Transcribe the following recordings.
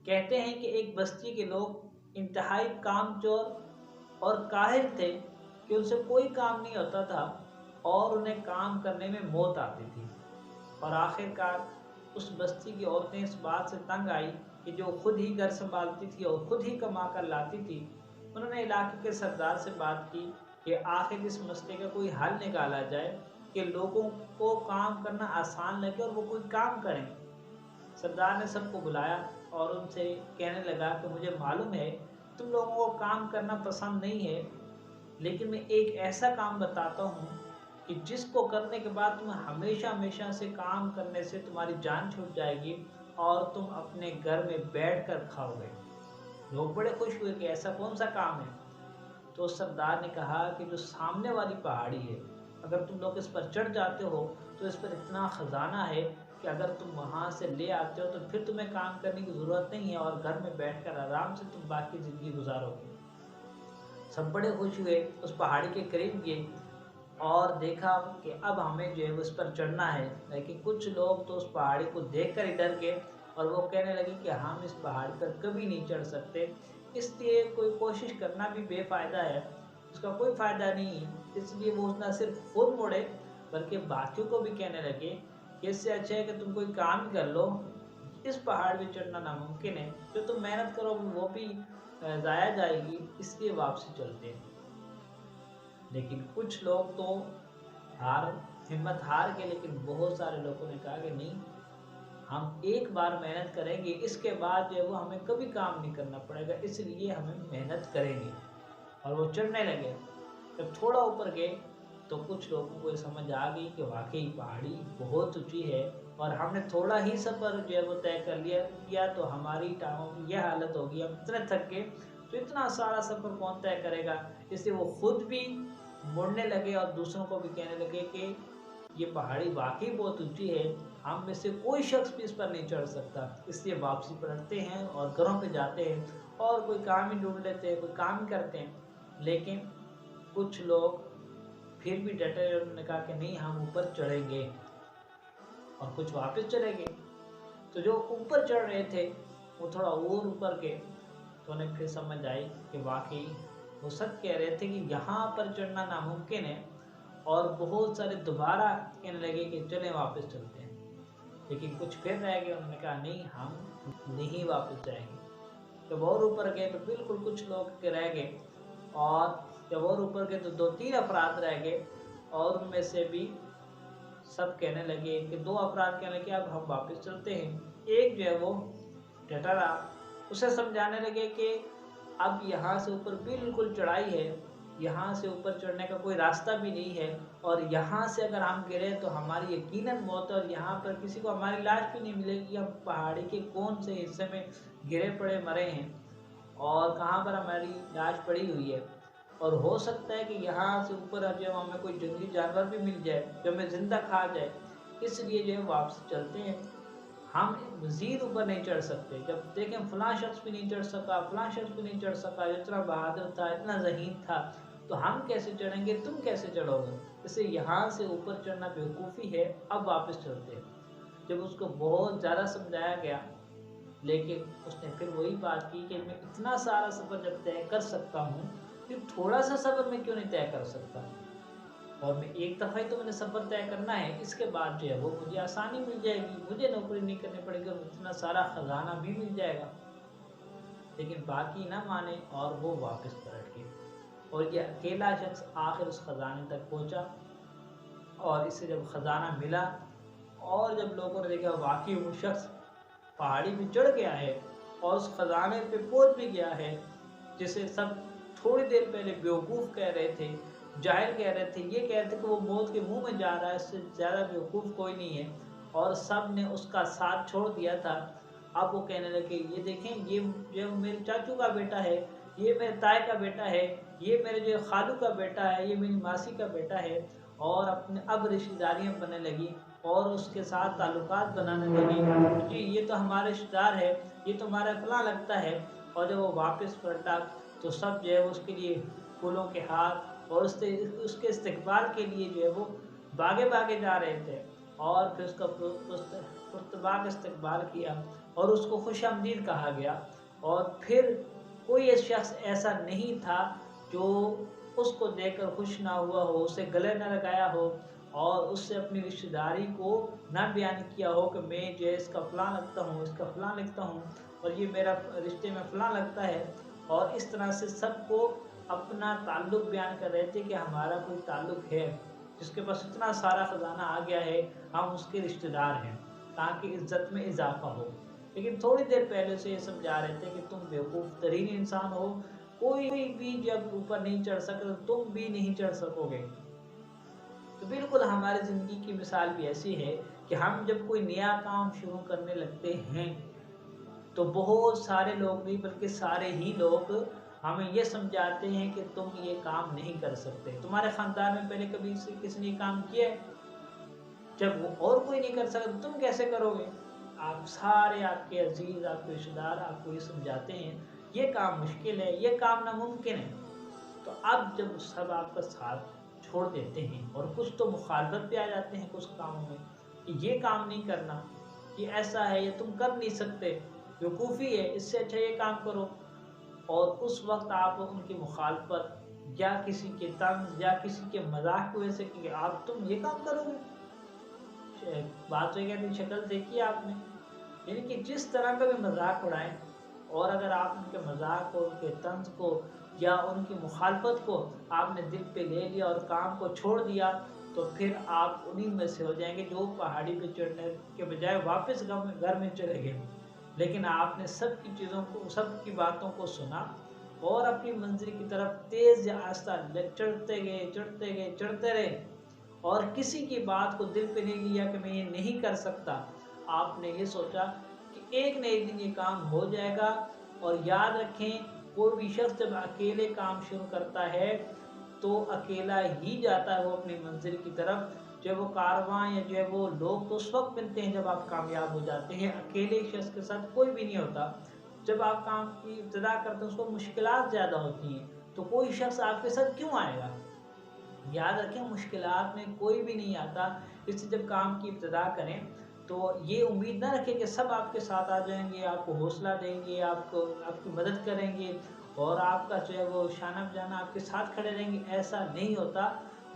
کہتے ہیں کہ ایک بستی کے لوگ انتہائی کام چور اور کاہل تھے کہ ان سے کوئی کام نہیں ہوتا تھا اور انہیں کام کرنے میں موت آتی تھی، اور آخر کار اس بستی کی عورتیں اس بات سے تنگ آئی کہ جو خود ہی گھر سنبھالتی تھی اور خود ہی کما کر لاتی تھی، انہوں نے علاقے کے سردار سے بات کی کہ آخر اس مسئلے کا کوئی حل نکالا جائے کہ لوگوں کو کام کرنا آسان لگے اور وہ کوئی کام کریں۔ سردار نے سب کو بلایا اور ان سے کہنے لگا کہ مجھے معلوم ہے تم لوگوں کو کام کرنا پسند نہیں ہے، لیکن میں ایک ایسا کام بتاتا ہوں کہ جس کو کرنے کے بعد تمہیں ہمیشہ ہمیشہ سے کام کرنے سے تمہاری جان چھوٹ جائے گی اور تم اپنے گھر میں بیٹھ کر کھاؤ گے۔ لوگ بڑے خوش ہوئے کہ ایسا کون سا کام ہے؟ تو سردار نے کہا کہ جو سامنے والی پہاڑی ہے، اگر تم لوگ اس پر چڑھ جاتے ہو تو اس پر اتنا خزانہ ہے کہ اگر تم وہاں سے لے آتے ہو تو پھر تمہیں کام کرنے کی ضرورت نہیں ہے اور گھر میں بیٹھ کر آرام سے تم باقی زندگی گزارو گے۔ سب بڑے خوش ہوئے، اس پہاڑی کے قریب گئے اور دیکھا کہ اب ہمیں جو ہے اس پر چڑھنا ہے، لیکن کچھ لوگ تو اس پہاڑی کو دیکھ کر ہی ڈر گئے اور وہ کہنے لگے کہ ہم اس پہاڑی پر کبھی نہیں چڑھ سکتے، اس لیے کوئی کوشش کرنا بھی بے فائدہ ہے، اس کا کوئی فائدہ نہیں ہے۔ اس لیے وہ نہ صرف خود مڑے بلکہ باقیوں کو بھی کہنے لگے کہ اس سے اچھا ہے کہ تم کوئی کام کر لو، اس پہاڑ پہ چڑھنا ناممکن ہے، جو تم محنت کرو وہ بھی ضائع جائے گی، اس لیے واپسی چلتے ہیں۔ لیکن کچھ لوگ تو ہمت ہار گئے، لیکن بہت سارے لوگوں نے کہا کہ نہیں، ہم ایک بار محنت کریں گے، اس کے بعد جو ہے وہ ہمیں کبھی کام نہیں کرنا پڑے گا، اس لیے ہمیں محنت کریں گے۔ اور وہ چڑھنے لگے۔ جب تھوڑا اوپر گئے تو کچھ لوگوں کو یہ سمجھ آ گئی کہ واقعی پہاڑی بہت اونچی ہے اور ہم نے تھوڑا ہی سفر جو ہے وہ طے کر لیا تو ہماری ٹانگوں کی یہ حالت ہوگی، ہم اتنے تھک گئے تو اتنا سارا سفر کون طے کرے گا۔ اس لیے وہ خود بھی مڑنے لگے اور دوسروں کو بھی کہنے لگے کہ یہ پہاڑی واقعی بہت اونچی ہے، ہم میں سے کوئی شخص بھی اس پر نہیں چڑھ سکتا، اس لیے واپسی پلٹتے ہیں اور گھروں پہ جاتے ہیں اور کوئی کام ہی ڈھونڈ لیتے ہیں، کوئی کام ہی کرتے ہیں۔ لیکن کچھ لوگ پھر بھی ڈٹے، انہوں نے کہا کہ نہیں، ہم اوپر چڑھیں گے، اور کچھ واپس چلے گئے۔ تو جو اوپر چڑھ رہے تھے وہ تھوڑا اور اوپر گئے تو انہیں پھر سمجھ آئی کہ واقعی وہ سچ کہہ رہے تھے کہ یہاں پر چڑھنا ناممکن ہے، اور بہت سارے دوبارہ کہنے لگے کہ چلیں واپس چلتے ہیں۔ لیکن کچھ پھر رہ گئے، انہوں نے کہا نہیں، ہم نہیں واپس جائیں گے۔ جب اور اوپر گئے تو بالکل کچھ لوگ رہ گئے، اور جب اور اوپر گئے تو 2-3 افراد رہ گئے، اور ان میں سے بھی سب کہنے لگے کہ 2 افراد کہنے لگے اب ہم واپس چلتے ہیں۔ ایک جو ہے وہ ڈٹا رہا، اسے سمجھانے لگے کہ اب یہاں سے اوپر بالکل چڑھائی ہے، یہاں سے اوپر چڑھنے کا کوئی راستہ بھی نہیں ہے، اور یہاں سے اگر ہم گرے تو ہماری یقیناً موت ہے، اور یہاں پر کسی کو ہماری لاش بھی نہیں ملے گی، ہم پہاڑی کے کون سے حصے میں گرے پڑے مرے ہیں اور کہاں پر ہماری لاش پڑی ہوئی ہے، اور ہو سکتا ہے کہ یہاں سے اوپر جو ہمیں کوئی جنگلی جانور بھی مل جائے جو ہمیں زندہ کھا جائے، اس لیے جو ہے واپس چلتے ہیں، ہم مزید اوپر نہیں چڑھ سکتے۔ جب دیکھیں فلاں شخص بھی نہیں چڑھ سکا، فلاں شخص بھی نہیں چڑھ سکا، اتنا بہادر تھا، اتنا ذہین تھا، تو ہم کیسے چڑھیں گے، تم کیسے چڑھو گے، اسے یہاں سے اوپر چڑھنا بیوقوفی ہے، اب واپس چلتے ہیں۔ جب اس کو بہت زیادہ سمجھایا گیا، لیکن اس نے پھر وہی بات کی کہ میں اتنا سارا سفر جب طے کر سکتا ہوں، پھر تھوڑا سا سفر میں کیوں نہیں طے کر سکتا، اور میں ایک دفعہ ہی تو میں نے سفر طے کرنا ہے، اس کے بعد جو ہے وہ مجھے آسانی مل جائے گی، مجھے نوکری نہیں کرنی پڑے گی اور اتنا سارا خزانہ بھی مل جائے گا۔ لیکن باقی نہ مانے اور وہ واپس پلٹ گئے، اور یہ اکیلا شخص آخر اس خزانے تک پہنچا، اور اسے جب خزانہ ملا اور جب لوگوں نے دیکھا واقعی وہ شخص پہاڑی پہ چڑھ گیا ہے اور اس خزانے پہ پہنچ بھی گیا ہے، جسے سب تھوڑی دیر پہلے بیوقوف کہہ رہے تھے، جاہل کہہ رہے تھے، یہ کہہ رہے تھے کہ وہ موت کے منہ میں جا رہا ہے، اس سے زیادہ بیوقوف کوئی نہیں ہے، اور سب نے اس کا ساتھ چھوڑ دیا تھا۔ اب وہ کہنے لگے یہ دیکھیں، یہ جو میرے چاچو کا بیٹا ہے، یہ میرے تائی کا بیٹا ہے، یہ میرے جو خالو کا بیٹا ہے، یہ میری ماسی کا بیٹا ہے، اور اپنے اب رشتہ داریاں بننے لگی اور اس کے ساتھ تعلقات بنانے لگی، جی یہ تو ہمارے رشتہ دار ہے، یہ تو ہمارا فلاں لگتا ہے۔ اور جب وہ واپس پلٹا تو سب جو ہے اس کے لیے پھولوں کے ہار اور اس کے استقبال کے لیے جو ہے وہ باغے باغے جا رہے تھے، اور پھر اس کا पुरतबाक इस्तकबाल किया और उसको खुश आमदीद कहा गया। और फिर कोई शख्स ऐसा नहीं था जो उसको देखकर खुश ना हुआ हो, उसे गले न लगाया हो और उससे अपनी रिश्तेदारी को ना बयान किया हो कि मैं जो है इसका फ़लाँ लगता हूँ, इसका फ़लाँ लगता हूँ और ये मेरा रिश्ते में फ़लाँ लगता है। और इस तरह से सबको अपना ताल्लुक़ बयान कर रहे थे कि हमारा कोई ताल्लुक़ है, जिसके पास इतना सारा ख़जाना आ गया है, हम उसके रिश्तेदार हैं, ताकि इज़्ज़त में इजाफ़ा हो। लेकिन थोड़ी देर पहले से ये समझा रहे थे कि तुम बेवकूफ़ तरीन इंसान हो, कोई भी जब ऊपर नहीं चढ़ सके तो तुम भी नहीं चढ़ सकोगे। तो बिल्कुल हमारी ज़िंदगी की मिसाल भी ऐसी है कि हम जब कोई नया काम शुरू करने लगते हैं तो बहुत सारे लोग नहीं बल्कि सारे ही लोग हमें ये समझाते हैं कि तुम ये काम नहीं कर सकते। तुम्हारे ख़ानदान में पहले कभी किसी ने काम किया है? जब वो और कोई नहीं कर सकता तो तुम कैसे करोगे? आप सारे, आपके अजीज़, आपके रिश्तेदार आपको ये समझाते हैं ये काम मुश्किल है, ये काम नामुमकिन है। तो अब जब सब आपका साथ छोड़ देते हैं और कुछ तो मुखालफत पे आ जाते हैं कुछ कामों में कि ये काम नहीं करना, ये ऐसा है, ये तुम कर नहीं सकते, बेवकूफ़ी है, इससे अच्छा ये काम करो। और उस वक्त आप उनकी मुखालफत या किसी के तंज या किसी के मजाक की वजह से कि आप तुम ये काम करोगे, बात तो ये कहती शक्ल देखी है आपने। यानी कि जिस तरह का भी मजाक उड़ाएं और अगर आप उनके मजाक को, उनके तंज को या उनकी मुखालफत को आपने दिल पे ले लिया और काम को छोड़ दिया तो फिर आप उन्हीं में से हो जाएंगे जो पहाड़ी पे चढ़ने के बजाय वापस घर में चले गए। लेकिन आपने सब की चीज़ों को, सब की बातों को सुना और अपनी मंजिल की तरफ तेज़ या आस्ता चढ़ते गए, चढ़ते गए, चढ़ते रहे और किसी की बात को दिल पे नहीं लिया कि मैं ये नहीं कर सकता। आपने ये सोचा कि एक न एक दिन ये काम हो जाएगा। और याद रखें, कोई भी शख्स जब अकेले काम शुरू करता है तो अकेला ही जाता है वो अपनी मंजिल की तरफ। जब वो कारवां या जो है वो लोग तो उस वक्त मिलते हैं जब आप कामयाब हो जाते हैं, अकेले शख्स के साथ कोई भी नहीं होता। जब आप काम की इब्तिदा करते हैं उसको मुश्किलात ज़्यादा होती हैं, तो कोई शख्स आपके साथ क्यों आएगा? याद रखें, मुश्किलात में कोई भी नहीं आता। इससे जब काम की इब्तिदा करें तो ये उम्मीद ना रखें कि सब आपके साथ आ जाएंगे, आपको हौसला देंगे, आपको आपकी मदद करेंगे और आपका जो है वो शाना बजाना आपके साथ खड़े रहेंगे। ऐसा नहीं होता,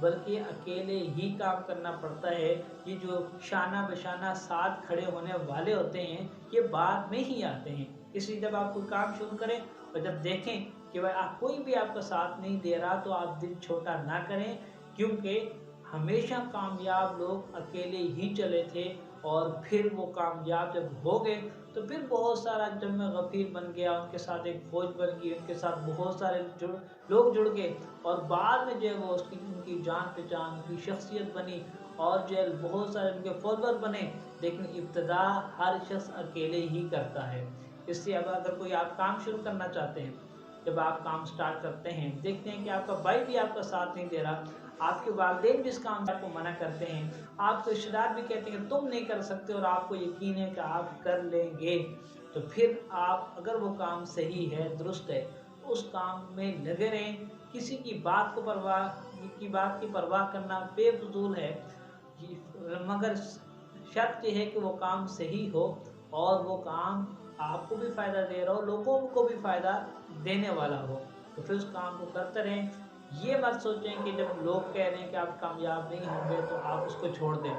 बल्कि अकेले ही काम करना पड़ता है। ये जो शाना बशाना साथ खड़े होने वाले होते हैं ये बाद में ही आते हैं। इसलिए जब आप कोई काम शुरू करें और जब देखें कि भाई कोई भी आपका साथ नहीं दे रहा तो आप दिल छोटा ना करें, क्योंकि हमेशा कामयाब लोग अकेले ही चले थे और फिर वो कामयाब जब हो गए तो फिर बहुत सारा जम गफ़ीर बन गया, उनके साथ एक फ़ौज बन गई, उनके साथ बहुत सारे लोग जुड़ गए और बाद में जो है वो उसकी उनकी जान पहचान, उनकी शख्सियत बनी और जो है बहुत सारे उनके फॉलोअर बने। लेकिन इब्तिदा हर शख्स अकेले ही करता है। इसलिए अब अगर कोई आप काम शुरू करना चाहते हैं, जब आप काम स्टार्ट करते हैं देखते हैं कि आपका भाई भी आपका साथ नहीं दे रहा, आपके वालिदैन भी इस काम से आपको मना करते हैं, आपके रिश्तेदार भी कहते हैं कि तुम नहीं कर सकते और आपको यकीन है कि आप कर लेंगे, तो फिर आप अगर वो काम सही है, दुरुस्त है, तो उस काम में लगे रहें। किसी की बात की परवाह करना बेफजूल है। मगर शर्त यह है कि वो काम सही हो और वो काम आपको भी फ़ायदा दे रहा हो, लोगों को भी फ़ायदा देने वाला हो, तो फिर उस काम को करते रहें। ये मत सोचें कि जब लोग कह रहे हैं कि आप कामयाब नहीं होंगे तो आप उसको छोड़ दें,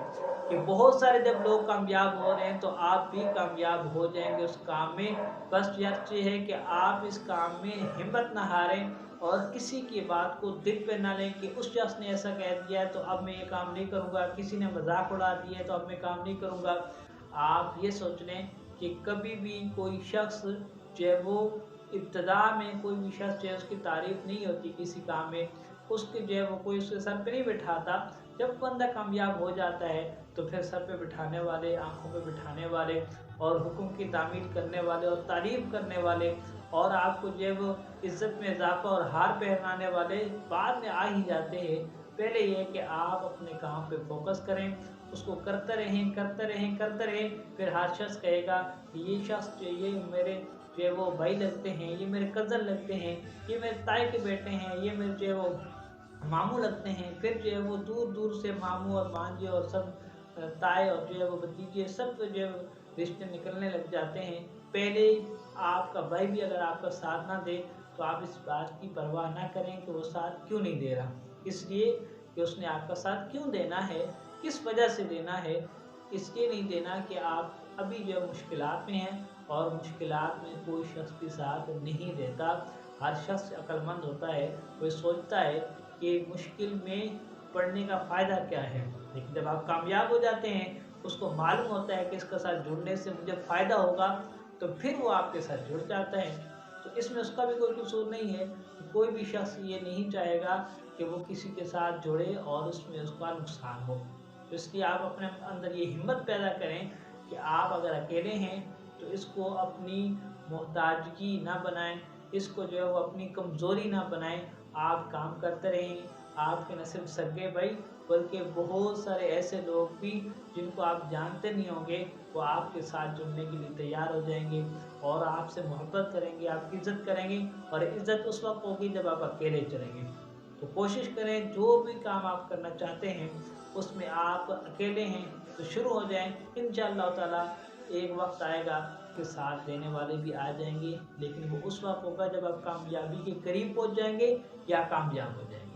कि बहुत सारे जब लोग कामयाब हो रहे हैं तो आप भी कामयाब हो जाएंगे उस काम में। बस शर्त ये है कि आप इस काम में हिम्मत ना हारें और किसी की बात को दिल पे ना लें कि उस शख्स ने ऐसा कह दिया है तो अब मैं ये काम नहीं करूँगा, किसी ने मजाक उड़ा दिया है तो अब मैं काम नहीं करूँगा। आप ये सोच लें कि कभी भी कोई शख्स जो है वो इब्तिदा में, कोई भी शख्स जो है उसकी तारीफ़ नहीं होती किसी काम में, उसके जो है वो कोई उसके सर पे नहीं बिठाता। जब बंदा कामयाब हो जाता है तो फिर सर पे बिठाने वाले, आंखों पे बिठाने वाले और हुक्म की तामील करने वाले और तारीफ़ करने वाले और आपको जो है वो इज़्ज़त में इजाफ़ा और हार पहनाने वाले बाद में आ ही जाते हैं। पहले ये है कि आप अपने काम पे फोकस करें, उसको करते रहें, करते रहें, करते रहें। फिर हर शख्स कहेगा कि ये शख्स जो ये मेरे जो है वो भाई लगते हैं, ये मेरे कज़न लगते हैं, ये मेरे ताए के बेटे हैं, ये मेरे जो है वो मामू लगते हैं। फिर जो है वो दूर दूर से मामू और भांजे और सब ताए और जो है वो भतीजे सब जो है रिश्ते निकलने लग जाते हैं। पहले आपका भाई भी अगर आपका साथ ना दे तो आप इस बात की परवाह ना करें कि वो साथ क्यों नहीं दे रहा, इसलिए कि उसने आपका साथ क्यों देना है, किस वजह से देना है। इसलिए नहीं देना कि आप अभी जो मुश्किलात में हैं, और मुश्किलात में कोई शख्स भी साथ नहीं देता। हर शख्स अक्लमंद होता है, वो सोचता है कि मुश्किल में पढ़ने का फ़ायदा क्या है, लेकिन जब आप कामयाब हो जाते हैं उसको मालूम होता है कि इसके साथ जुड़ने से मुझे फ़ायदा होगा, तो फिर वो आपके साथ जुड़ जाता है। तो इसमें उसका भी कोई कसूर नहीं है। कोई भी शख्स ये नहीं चाहेगा कि वो किसी के साथ जुड़े और उसमें उसका नुकसान हो। तो इसलिए आप अपने अंदर ये हिम्मत पैदा करें कि आप अगर अकेले हैं तो इसको अपनी मोहताजगी ना बनाएं, इसको जो है वो अपनी कमज़ोरी ना बनाएं। आप काम करते रहें। आपके न सिर्फ सगे भाई बल्कि बहुत सारे ऐसे लोग भी जिनको आप जानते नहीं होंगे, वो आपके साथ जुड़ने के लिए तैयार हो जाएंगे और आपसे मोहब्बत करेंगे, आपकी इज़्ज़त करेंगे। और इज़्ज़त उस वक्त होगी जब आप अकेले चलेंगे। तो कोशिश करें जो भी काम आप करना चाहते हैं उसमें आप अकेले हैं तो शुरू हो जाएं। इंशाअल्लाह ताला एक वक्त आएगा कि साथ देने वाले भी आ जाएंगे, लेकिन वो उस वक्त होगा जब आप कामयाबी के करीब पहुंच जाएंगे या कामयाब हो जाएंगे।